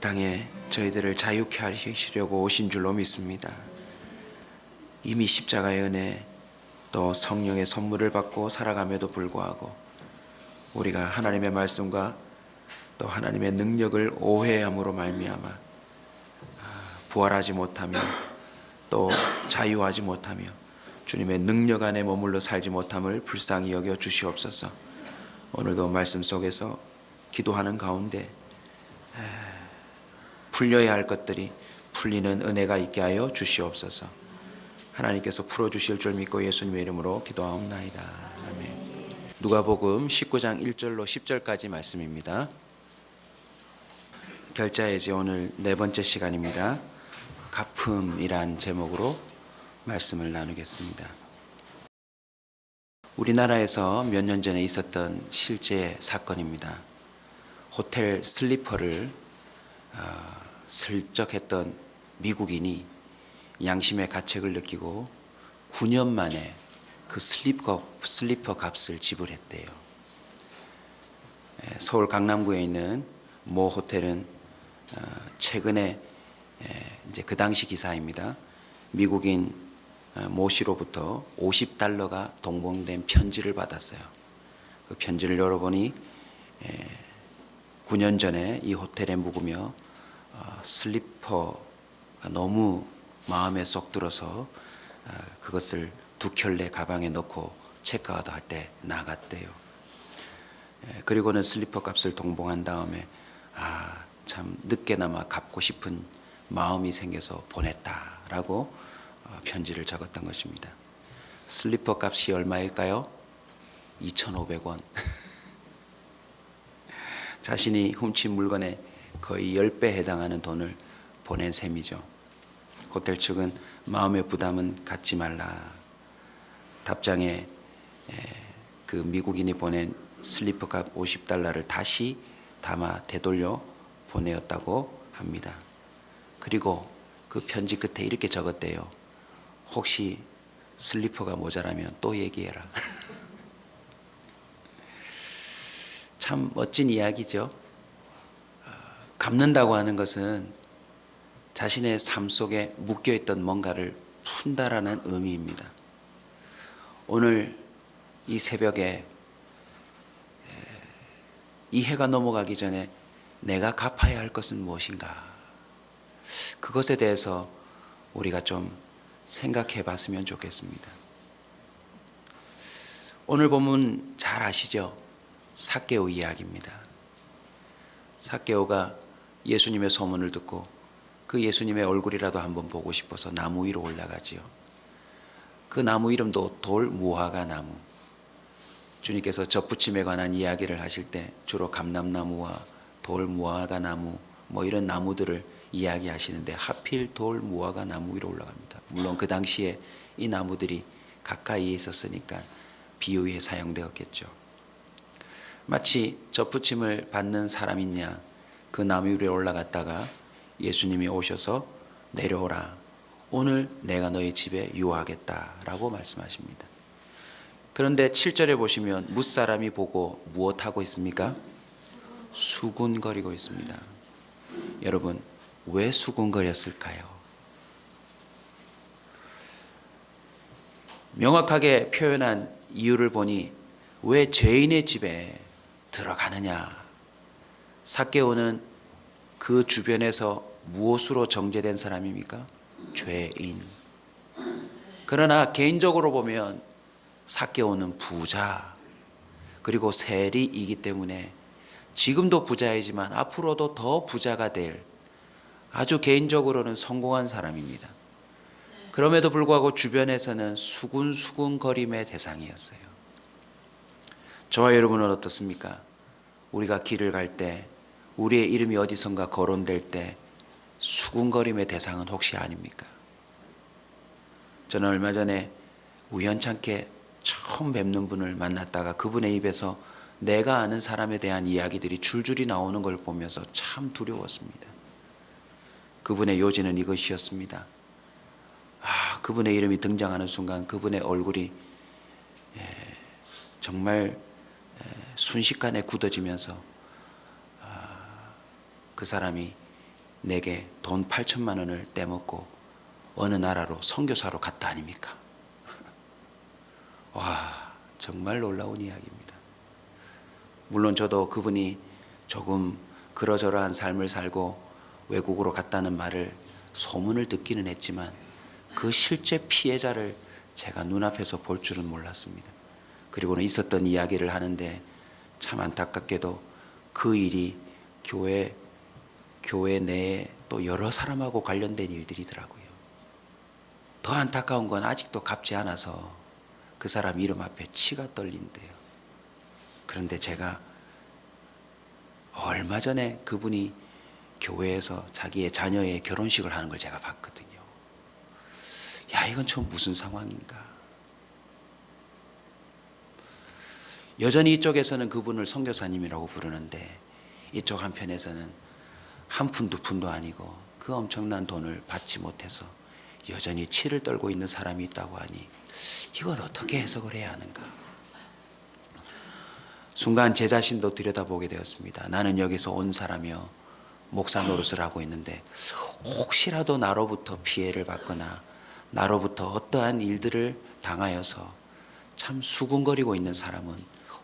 땅에 저희들을 자유케 하시려고 오신 줄로 믿습니다. 이미 십자가의 은혜 또 성령의 선물을 받고 살아감에도 불구하고 우리가 하나님의 말씀과 또 하나님의 능력을 오해함으로 말미암아 부활하지 못하며 또 자유하지 못하며 주님의 능력 안에 머물러 살지 못함을 불쌍히 여겨 주시옵소서. 오늘도 말씀 속에서 기도하는 가운데 풀려야 할 것들이 풀리는 은혜가 있게 하여 주시옵소서. 하나님께서 풀어주실 줄 믿고 예수님의 이름으로 기도하옵나이다. 아멘. 누가복음 19장 1절로 10절까지 말씀입니다. 결자해지 오늘 네 번째 시간입니다. 갚음이란 제목으로 말씀을 나누겠습니다. 우리나라에서 몇 년 전에 있었던 실제 사건입니다. 호텔 슬리퍼를 슬쩍 했던 미국인이 양심의 가책을 느끼고 9년 만에 그 슬리퍼 값을 지불했대요. 서울 강남구에 있는 모 호텔은 최근에 이제 그 당시 기사입니다. 미국인 모 씨로부터 $50가 동봉된 편지를 받았어요. 그 편지를 열어보니 9년 전에 이 호텔에 묵으며 슬리퍼가 너무 마음에 쏙 들어서 그것을 두 켤레 가방에 넣고 체크아웃 할 때 나갔대요. 그리고는 슬리퍼 값을 동봉한 다음에 참 늦게나마 갚고 싶은 마음이 생겨서 보냈다라고 편지를 적었던 것입니다. 슬리퍼 값이 얼마일까요? 2,500원. 자신이 훔친 물건에 거의 10배 해당하는 돈을 보낸 셈이죠. 호텔 측은 마음의 부담은 갖지 말라. 답장에 그 미국인이 보낸 슬리퍼 값 $50를 다시 담아 되돌려 보내었다고 합니다. 그리고 그 편지 끝에 이렇게 적었대요. 혹시 슬리퍼가 모자라면 또 얘기해라. 참 멋진 이야기죠. 갚는다고 하는 것은 자신의 삶 속에 묶여있던 뭔가를 푼다라는 의미입니다. 오늘 이 새벽에 이 해가 넘어가기 전에 내가 갚아야 할 것은 무엇인가? 그것에 대해서 우리가 좀 생각해 봤으면 좋겠습니다. 오늘 본문 잘 아시죠? 삭개오 이야기입니다. 삭개오가 예수님의 소문을 듣고 그 예수님의 얼굴이라도 한번 보고 싶어서 나무 위로 올라가지요. 그 나무 이름도 돌무화과 나무. 주님께서 젖붙임에 관한 이야기를 하실 때 주로 감람나무와 돌무화과 나무 뭐 이런 나무들을 이야기하시는데 하필 돌무화과 나무 위로 올라갑니다. 물론 그 당시에 이 나무들이 가까이에 있었으니까 비유에 사용되었겠죠. 마치 젖붙임을 받는 사람이냐 그 나무 위에 올라갔다가 예수님이 오셔서 내려오라. 오늘 내가 너희 집에 유하겠다라고 말씀하십니다. 그런데 7절에 보시면 뭇사람이 보고 무엇하고 있습니까? 수군거리고 있습니다. 여러분, 왜 수군거렸을까요? 명확하게 표현한 이유를 보니 왜 죄인의 집에 들어가느냐? 삭개오는 그 주변에서 무엇으로 정죄된 사람입니까? 죄인. 그러나 개인적으로 보면 삭개오는 부자 그리고 세리이기 때문에 지금도 부자이지만 앞으로도 더 부자가 될 아주 개인적으로는 성공한 사람입니다. 그럼에도 불구하고 주변에서는 수군수군거림의 대상이었어요. 저와 여러분은 어떻습니까? 우리가 길을 갈 때 우리의 이름이 어디선가 거론될 때 수군거림의 대상은 혹시 아닙니까? 저는 얼마 전에 우연찮게 처음 뵙는 분을 만났다가 그분의 입에서 내가 아는 사람에 대한 이야기들이 줄줄이 나오는 걸 보면서 참 두려웠습니다. 그분의 요지는 이것이었습니다. 그분의 이름이 등장하는 순간 그분의 얼굴이 정말 순식간에 굳어지면서 그 사람이 내게 돈 8천만 원을 떼먹고 어느 나라로 선교사로 갔다 아닙니까? 와, 정말 놀라운 이야기입니다. 물론 저도 그분이 조금 그러저러한 삶을 살고 외국으로 갔다는 말을 소문을 듣기는 했지만 그 실제 피해자를 제가 눈앞에서 볼 줄은 몰랐습니다. 그리고는 있었던 이야기를 하는데 참 안타깝게도 그 일이 교회 내에 또 여러 사람하고 관련된 일들이더라고요. 더 안타까운 건 아직도 갚지 않아서 그 사람 이름 앞에 치가 떨린대요. 그런데 제가 얼마 전에 그분이 교회에서 자기의 자녀의 결혼식을 하는 걸 제가 봤거든요. 야, 이건 참 무슨 상황인가. 여전히 이쪽에서는 그분을 선교사님이라고 부르는데 이쪽 한편에서는 한 푼 두 푼도 아니고 그 엄청난 돈을 받지 못해서 여전히 치를 떨고 있는 사람이 있다고 하니 이걸 어떻게 해석을 해야 하는가. 순간 제 자신도 들여다보게 되었습니다. 나는 여기서 온 사람이요, 목사 노릇을 하고 있는데 혹시라도 나로부터 피해를 받거나 나로부터 어떠한 일들을 당하여서 참 수군거리고 있는 사람은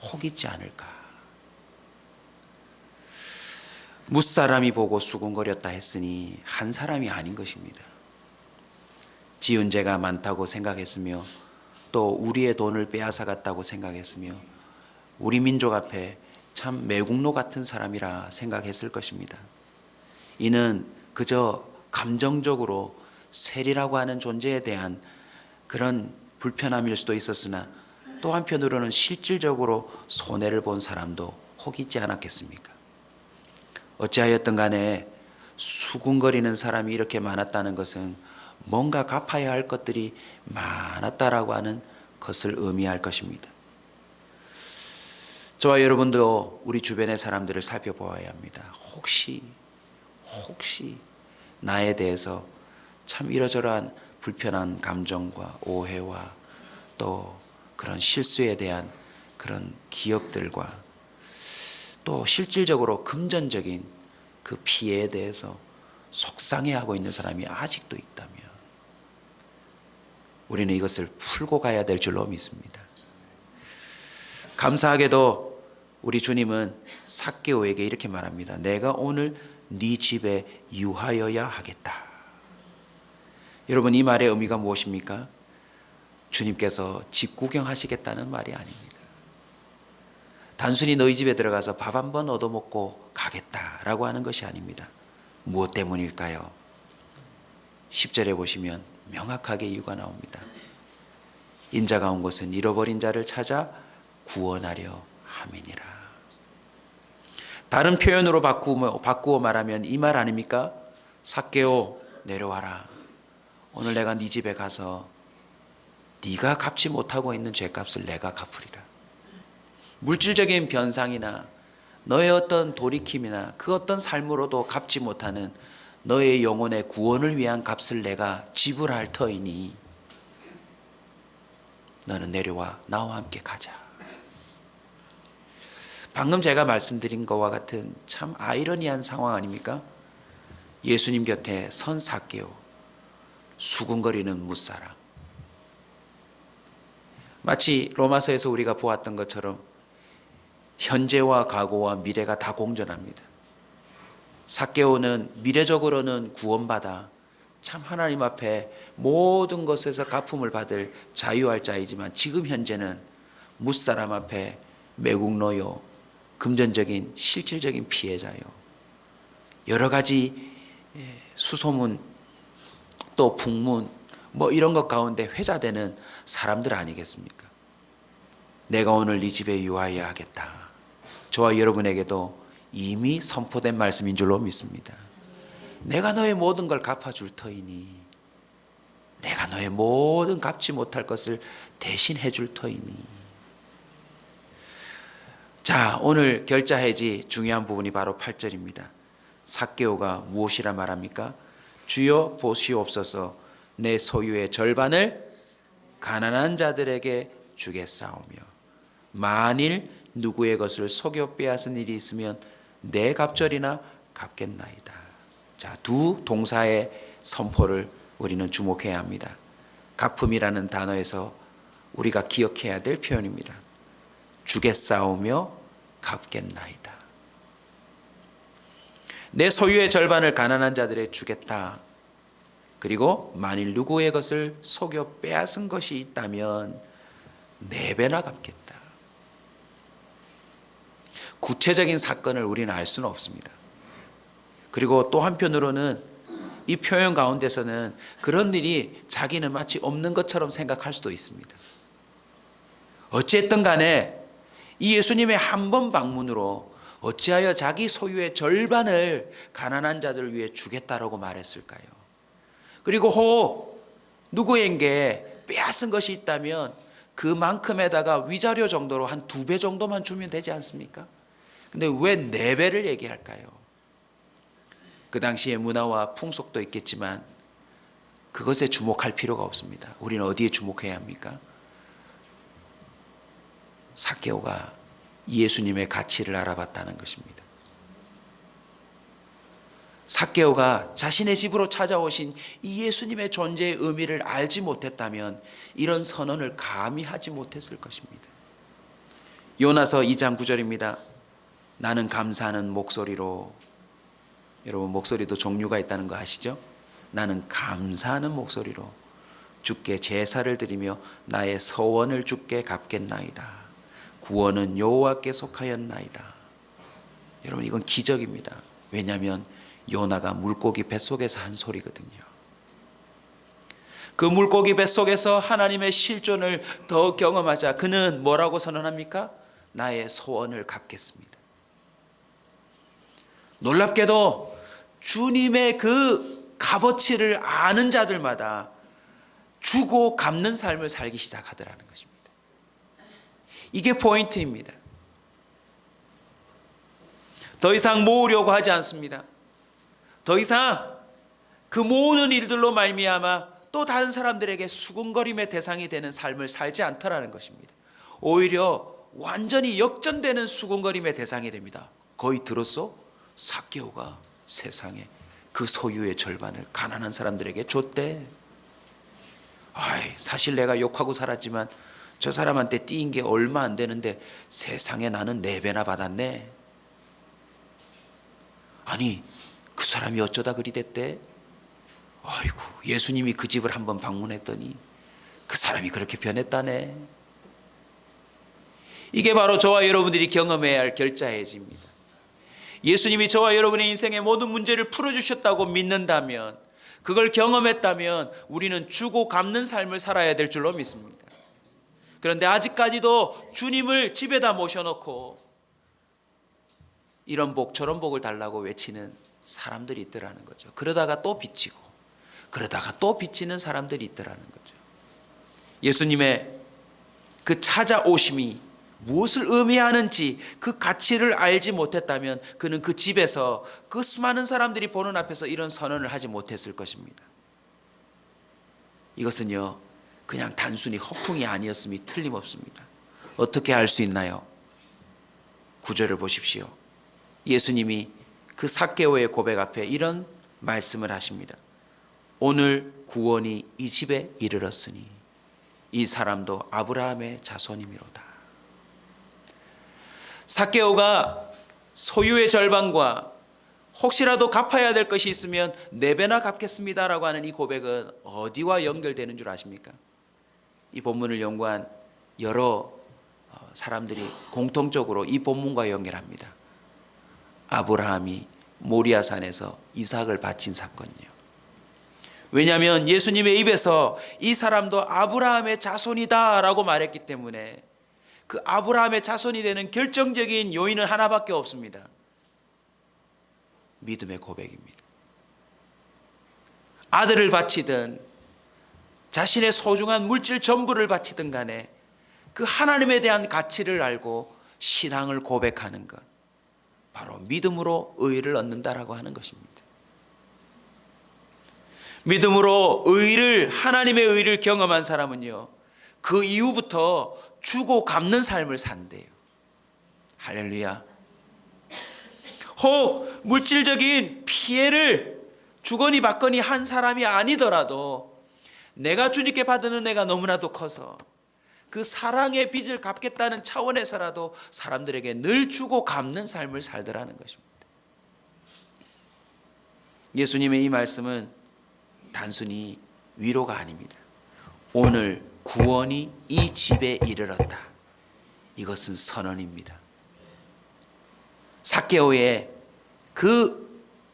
혹 있지 않을까. 무사람이 보고 수군거렸다 했으니 한 사람이 아닌 것입니다. 지은 죄가 많다고 생각했으며 또 우리의 돈을 빼앗아갔다고 생각했으며 우리 민족 앞에 참 매국노 같은 사람이라 생각했을 것입니다. 이는 그저 감정적으로 세리라고 하는 존재에 대한 그런 불편함일 수도 있었으나 또 한편으로는 실질적으로 손해를 본 사람도 혹 있지 않았겠습니까? 어찌하였든 간에 수군거리는 사람이 이렇게 많았다는 것은 뭔가 갚아야 할 것들이 많았다라고 하는 것을 의미할 것입니다. 저와 여러분도 우리 주변의 사람들을 살펴보아야 합니다. 혹시 나에 대해서 참 이러저러한 불편한 감정과 오해와 또 그런 실수에 대한 그런 기억들과 또 실질적으로 금전적인 그 피해에 대해서 속상해하고 있는 사람이 아직도 있다면 우리는 이것을 풀고 가야 될 줄로 믿습니다. 감사하게도 우리 주님은 삭개오에게 이렇게 말합니다. 내가 오늘 네 집에 유하여야 하겠다. 여러분, 이 말의 의미가 무엇입니까? 주님께서 집 구경하시겠다는 말이 아닙니다. 단순히 너희 집에 들어가서 밥 한번 얻어먹고 가겠다라고 하는 것이 아닙니다. 무엇 때문일까요? 10절에 보시면 명확하게 이유가 나옵니다. 인자가 온 것은 잃어버린 자를 찾아 구원하려 함이니라. 다른 표현으로 바꾸어 말하면 이 말 아닙니까? 삭개오, 내려와라. 오늘 내가 네 집에 가서 네가 갚지 못하고 있는 죄값을 내가 갚으리라. 물질적인 변상이나 너의 어떤 돌이킴이나 그 어떤 삶으로도 갚지 못하는 너의 영혼의 구원을 위한 값을 내가 지불할 터이니 너는 내려와 나와 함께 가자. 방금 제가 말씀드린 것과 같은 참 아이러니한 상황 아닙니까? 예수님 곁에 선 삭개오, 수군거리는 무사람. 마치 로마서에서 우리가 보았던 것처럼 현재와 과거와 미래가 다 공존합니다. 삭개오는 미래적으로는 구원받아 참 하나님 앞에 모든 것에서 갚음을 받을 자유할 자이지만 지금 현재는 무사람 앞에 매국노요, 금전적인 실질적인 피해자요, 여러 가지 수소문 또 풍문 뭐 이런 것 가운데 회자되는 사람들 아니겠습니까? 내가 오늘 네 집에 유하여야 하겠다. 저와 여러분에게도 이미 선포된 말씀인 줄로 믿습니다. 내가 너의 모든 걸 갚아줄 터이니, 내가 너의 모든 갚지 못할 것을 대신해 줄 터이니. 자, 오늘 결자해지 중요한 부분이 바로 8절입니다. 삭개오가 무엇이라 말합니까? 주여 보시옵소서, 내 소유의 절반을 가난한 자들에게 주겠사오며 만일 누구의 것을 속여 빼앗은 일이 있으면 내 갑절이나 갚겠나이다. 자, 두 동사의 선포를 우리는 주목해야 합니다. 갚음이라는 단어에서 우리가 기억해야 될 표현입니다. 주겠사오며 갚겠나이다. 내 소유의 절반을 가난한 자들에게 주겠다. 그리고 만일 누구의 것을 속여 빼앗은 것이 있다면 4배나 갚겠다. 구체적인 사건을 우리는 알 수는 없습니다. 그리고 또 한편으로는 이 표현 가운데서는 그런 일이 자기는 마치 없는 것처럼 생각할 수도 있습니다. 어찌했든 간에 이 예수님의 한 번 방문으로 어찌하여 자기 소유의 절반을 가난한 자들을 위해 주겠다라고 말했을까요? 그리고 혹 누구에게 빼앗은 것이 있다면 그만큼에다가 위자료 정도로 한 2배 정도만 주면 되지 않습니까? 근데 왜 4배를 얘기할까요? 그 당시의 문화와 풍속도 있겠지만 그것에 주목할 필요가 없습니다. 우리는 어디에 주목해야 합니까? 삭개오가 예수님의 가치를 알아봤다는 것입니다. 삭개오가 자신의 집으로 찾아오신 이 예수님의 존재의 의미를 알지 못했다면 이런 선언을 감히 하지 못했을 것입니다. 요나서 2장 9절입니다. 나는 감사하는 목소리로, 여러분 목소리도 종류가 있다는 거 아시죠? 나는 감사하는 목소리로 주께 제사를 드리며 나의 서원을 주께 갚겠나이다. 구원은 여호와께 속하였나이다. 여러분 이건 기적입니다. 왜냐하면 요나가 물고기 뱃속에서 한 소리거든요. 그 물고기 뱃속에서 하나님의 실존을 더 경험하자 그는 뭐라고 선언합니까? 나의 소원을 갚겠습니다. 놀랍게도 주님의 그 값어치를 아는 자들마다 주고 갚는 삶을 살기 시작하더라는 것입니다. 이게 포인트입니다. 더 이상 모으려고 하지 않습니다. 더 이상 그 모으는 일들로 말미암아 또 다른 사람들에게 수군거림의 대상이 되는 삶을 살지 않더라는 것입니다. 오히려 완전히 역전되는 수군거림의 대상이 됩니다. 거의 들었어? 삭개오가 세상에 그 소유의 절반을 가난한 사람들에게 줬대. 사실 내가 욕하고 살았지만 저 사람한테 띄인 게 얼마 안 되는데 세상에 나는 4배나 받았네. 아니 그 사람이 어쩌다 그리 됐대? 아이고 예수님이 그 집을 한번 방문했더니 그 사람이 그렇게 변했다네. 이게 바로 저와 여러분들이 경험해야 할 결자해집니다. 예수님이 저와 여러분의 인생의 모든 문제를 풀어주셨다고 믿는다면, 그걸 경험했다면 우리는 주고 갚는 삶을 살아야 될 줄로 믿습니다. 그런데 아직까지도 주님을 집에다 모셔놓고 이런 복 저런 복을 달라고 외치는 사람들이 있더라는 거죠. 그러다가 또 빚지고 그러다가 또 빚지는 사람들이 있더라는 거죠. 예수님의 그 찾아오심이 무엇을 의미하는지 그 가치를 알지 못했다면 그는 그 집에서 그 수많은 사람들이 보는 앞에서 이런 선언을 하지 못했을 것입니다. 이것은요 그냥 단순히 허풍이 아니었음이 틀림없습니다. 어떻게 알 수 있나요? 9절을 보십시오. 예수님이 그 삭개오의 고백 앞에 이런 말씀을 하십니다. 오늘 구원이 이 집에 이르렀으니 이 사람도 아브라함의 자손이미로다. 삭개오가 소유의 절반과 혹시라도 갚아야 될 것이 있으면 4배나 갚겠습니다라고 하는 이 고백은 어디와 연결되는 줄 아십니까? 이 본문을 연구한 여러 사람들이 공통적으로 이 본문과 연결합니다. 아브라함이 모리아산에서 이삭을 바친 사건이요. 왜냐하면 예수님의 입에서 이 사람도 아브라함의 자손이다 라고 말했기 때문에 그 아브라함의 자손이 되는 결정적인 요인은 하나밖에 없습니다. 믿음의 고백입니다. 아들을 바치든 자신의 소중한 물질 전부를 바치든 간에 그 하나님에 대한 가치를 알고 신앙을 고백하는 것, 바로 믿음으로 의를 얻는다라고 하는 것입니다. 믿음으로 하나님의 의를 경험한 사람은요 그 이후부터 주고 갚는 삶을 산대요. 할렐루야. 혹 물질적인 피해를 주거니 받거니 한 사람이 아니더라도 내가 주님께 받은 은혜가 너무나도 커서 그 사랑의 빚을 갚겠다는 차원에서라도 사람들에게 늘 주고 갚는 삶을 살더라는 것입니다. 예수님의 이 말씀은 단순히 위로가 아닙니다. 오늘 구원이 이 집에 이르렀다. 이것은 선언입니다. 삭개오의 그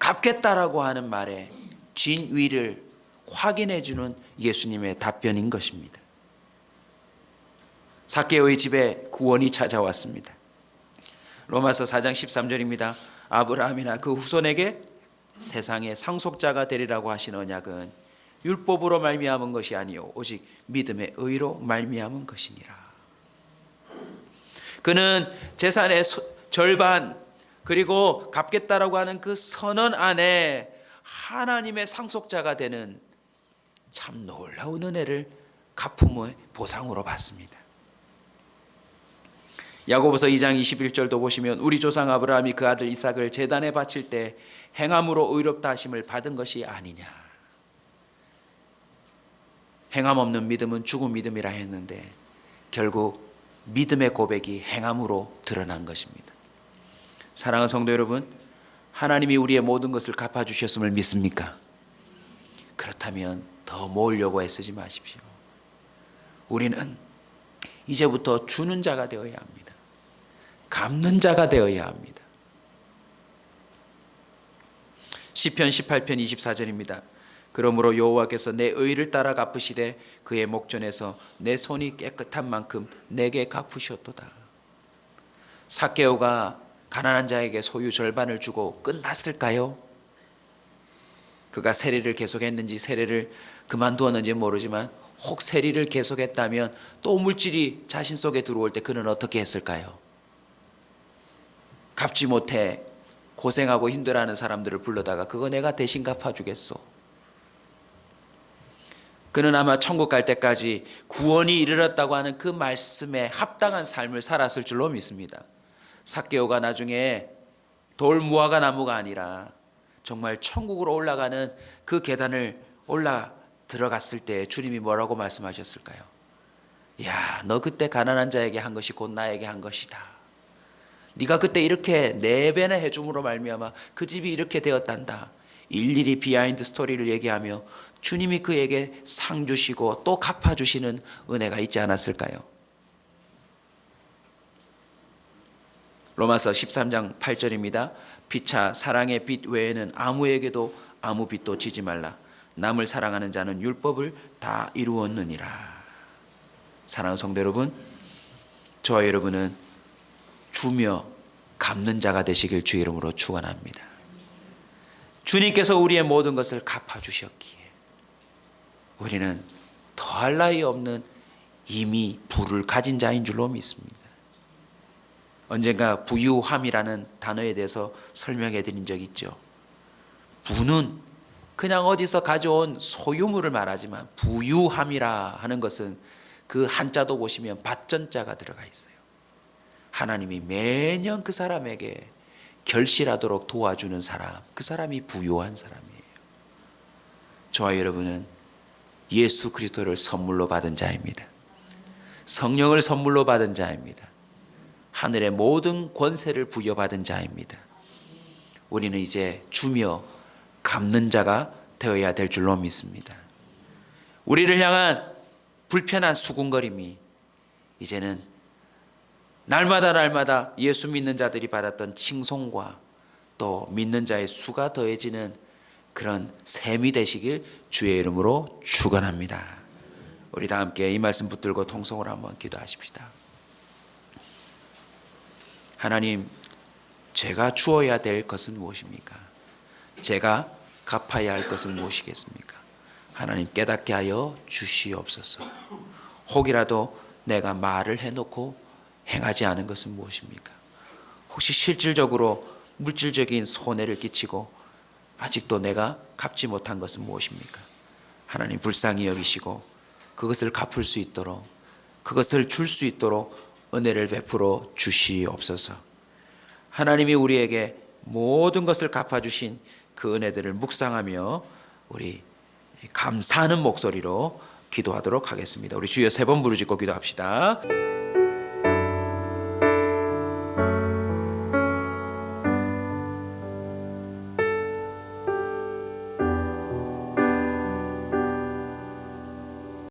갚겠다라고 하는 말에 진위를 확인해 주는 예수님의 답변인 것입니다. 삭개오의 집에 구원이 찾아왔습니다. 로마서 4장 13절입니다. 아브라함이나 그 후손에게 세상의 상속자가 되리라고 하신 언약은 율법으로 말미암은 것이 아니요 오직 믿음의 의로 말미암은 것이니라. 그는 재산의 절반 그리고 갚겠다라고 하는 그 선언 안에 하나님의 상속자가 되는 참 놀라운 은혜를 갚음의 보상으로 받습니다. 야고보서 2장 21절도 보시면 우리 조상 아브라함이 그 아들 이삭을 제단에 바칠 때 행함으로 의롭다 하심을 받은 것이 아니냐. 행함 없는 믿음은 죽은 믿음이라 했는데 결국 믿음의 고백이 행함으로 드러난 것입니다. 사랑하는 성도 여러분, 하나님이 우리의 모든 것을 갚아주셨음을 믿습니까? 그렇다면 더 모으려고 애쓰지 마십시오. 우리는 이제부터 주는 자가 되어야 합니다. 갚는 자가 되어야 합니다. 시편 18편 24절입니다. 그러므로 여호와께서 내 의를 따라 갚으시되 그의 목전에서 내 손이 깨끗한 만큼 내게 갚으셨도다. 삭개오가 가난한 자에게 소유 절반을 주고 끝났을까요? 그가 세리를 계속했는지 세리를 그만두었는지 모르지만 혹 세리를 계속했다면 또 물질이 자신 속에 들어올 때 그는 어떻게 했을까요? 갚지 못해 고생하고 힘들어하는 사람들을 불러다가 그거 내가 대신 갚아주겠소. 그는 아마 천국 갈 때까지 구원이 이르렀다고 하는 그 말씀에 합당한 삶을 살았을 줄로 믿습니다. 삭개오가 나중에 돌무화과 나무가 아니라 정말 천국으로 올라가는 그 계단을 올라 들어갔을 때 주님이 뭐라고 말씀하셨을까요? 야, 너 그때 가난한 자에게 한 것이 곧 나에게 한 것이다. 네가 그때 이렇게 4배나 해줌으로 말미암아 그 집이 이렇게 되었단다. 일일이 비하인드 스토리를 얘기하며 주님이 그에게 상 주시고 또 갚아주시는 은혜가 있지 않았을까요? 로마서 13장 8절입니다. 피차 사랑의 빚 외에는 아무에게도 아무 빚도 지지 말라. 남을 사랑하는 자는 율법을 다 이루었느니라. 사랑하는 성도 여러분, 저와 여러분은 주며 갚는 자가 되시길 주의 이름으로 축원합니다. 주님께서 우리의 모든 것을 갚아주셨기에 우리는 더할 나위 없는 이미 부를 가진 자인 줄로 믿습니다. 언젠가 부유함이라는 단어에 대해서 설명해 드린 적 있죠. 부는 그냥 어디서 가져온 소유물을 말하지만 부유함이라 하는 것은 그 한자도 보시면 밭전자가 들어가 있어요. 하나님이 매년 그 사람에게 결실하도록 도와주는 사람, 그 사람이 부유한 사람이에요. 저와 여러분은 예수 그리스도를 선물로 받은 자입니다. 성령을 선물로 받은 자입니다. 하늘의 모든 권세를 부여받은 자입니다. 우리는 이제 주며 갚는 자가 되어야 될 줄로 믿습니다. 우리를 향한 불편한 수군거림이 이제는 날마다 예수 믿는 자들이 받았던 칭송과 또 믿는 자의 수가 더해지는 그런 셈이 되시길 주의 이름으로 축원합니다. 우리 다 함께 이 말씀 붙들고 통성으로 한번 기도하십시다. 하나님, 제가 주어야 될 것은 무엇입니까? 제가 갚아야 할 것은 무엇이겠습니까? 하나님 깨닫게 하여 주시옵소서. 혹이라도 내가 말을 해놓고 행하지 않은 것은 무엇입니까? 혹시 실질적으로 물질적인 손해를 끼치고 아직도 내가 갚지 못한 것은 무엇입니까? 하나님 불쌍히 여기시고 그것을 갚을 수 있도록, 그것을 줄 수 있도록 은혜를 베풀어 주시옵소서. 하나님이 우리에게 모든 것을 갚아주신 그 은혜들을 묵상하며 우리 감사하는 목소리로 기도하도록 하겠습니다. 우리 주여 3번 부르짖고 기도합시다.